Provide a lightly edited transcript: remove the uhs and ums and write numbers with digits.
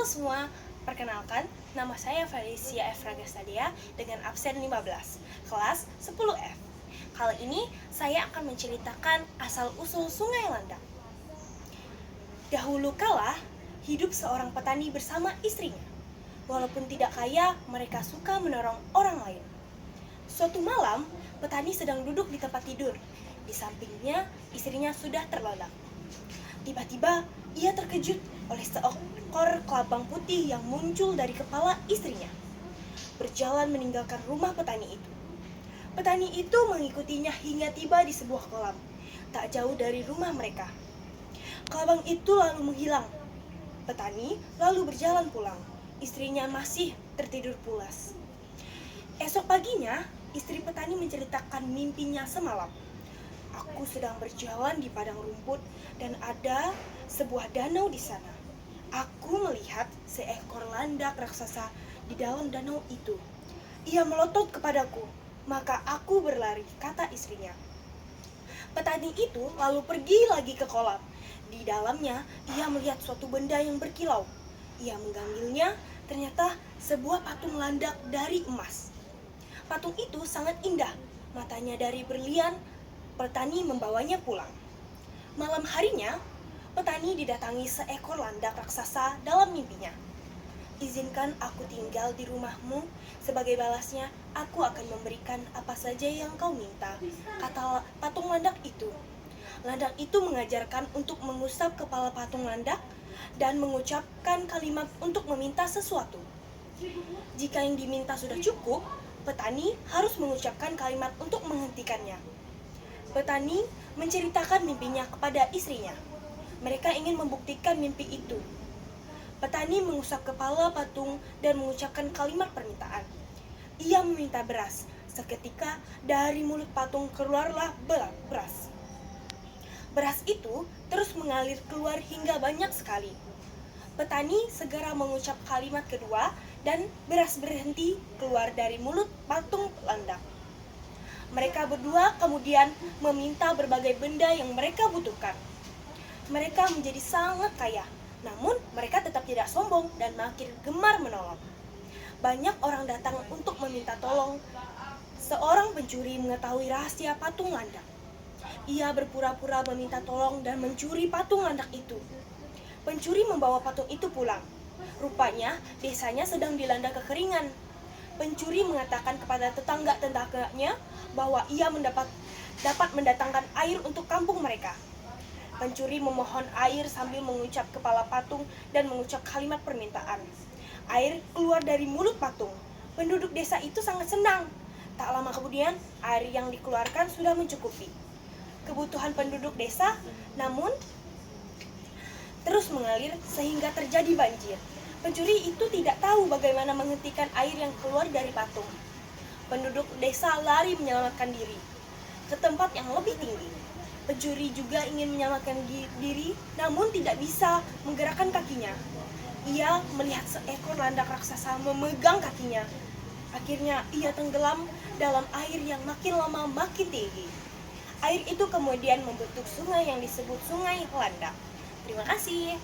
Halo semua, perkenalkan, nama saya Felicia F. Ragastadia dengan absen 15, kelas 10F. Kali ini saya akan menceritakan asal-usul Sungai Landak. Dahulu kala, hidup seorang petani bersama istrinya. Walaupun tidak kaya, mereka suka menolong orang lain. Suatu malam, petani sedang duduk di tempat tidur. Di sampingnya, istrinya sudah terlelap. Tiba-tiba, ia terkejut oleh seekor kelabang putih yang muncul dari kepala istrinya, berjalan meninggalkan rumah petani itu. Petani itu mengikutinya hingga tiba di sebuah kolam, tak jauh dari rumah mereka. Kelabang itu lalu menghilang. Petani lalu berjalan pulang. Istrinya masih tertidur pulas. Esok paginya, istri petani menceritakan mimpinya semalam. Aku sedang berjalan di padang rumput dan ada sebuah danau di sana. Aku melihat seekor landak raksasa di dalam danau itu. Ia melotot kepadaku, maka aku berlari, kata istrinya. Petani itu lalu pergi lagi ke kolam. Di dalamnya, ia melihat suatu benda yang berkilau. Ia mengambilnya, ternyata sebuah patung landak dari emas. Patung itu sangat indah, matanya dari berlian. Petani membawanya pulang. Malam harinya, petani didatangi seekor landak raksasa dalam mimpinya. Izinkan aku tinggal di rumahmu, sebagai balasnya aku akan memberikan apa saja yang kau minta, kata patung landak itu. Landak itu mengajarkan untuk mengusap kepala patung landak dan mengucapkan kalimat untuk meminta sesuatu. Jika yang diminta sudah cukup, petani harus mengucapkan kalimat untuk menghentikannya. Petani menceritakan mimpinya kepada istrinya. Mereka ingin membuktikan mimpi itu. Petani mengusap kepala patung dan mengucapkan kalimat permintaan. Ia meminta beras. Seketika dari mulut patung keluarlah beras. Beras itu terus mengalir keluar hingga banyak sekali. Petani segera mengucap kalimat kedua dan beras berhenti keluar dari mulut patung landak. Mereka berdua kemudian meminta berbagai benda yang mereka butuhkan. Mereka menjadi sangat kaya, namun mereka tetap tidak sombong dan makin gemar menolong. Banyak orang datang untuk meminta tolong. Seorang pencuri mengetahui rahasia patung landak. Ia berpura-pura meminta tolong dan mencuri patung landak itu. Pencuri membawa patung itu pulang. Rupanya desanya sedang dilanda kekeringan. Pencuri mengatakan kepada tetangga-tetangganya bahwa ia dapat mendatangkan air untuk kampung mereka. Pencuri memohon air sambil mengucap kepala patung dan mengucap kalimat permintaan. Air keluar dari mulut patung. Penduduk desa itu sangat senang. Tak lama kemudian, air yang dikeluarkan sudah mencukupi kebutuhan penduduk desa, namun terus mengalir sehingga terjadi banjir. Pencuri itu tidak tahu bagaimana menghentikan air yang keluar dari patung. Penduduk desa lari menyelamatkan diri ke tempat yang lebih tinggi. Pencuri juga ingin menyelamatkan diri, namun tidak bisa menggerakkan kakinya. Ia melihat seekor landak raksasa memegang kakinya. Akhirnya ia tenggelam dalam air yang makin lama makin tinggi. Air itu kemudian membentuk sungai yang disebut Sungai Landak. Terima kasih.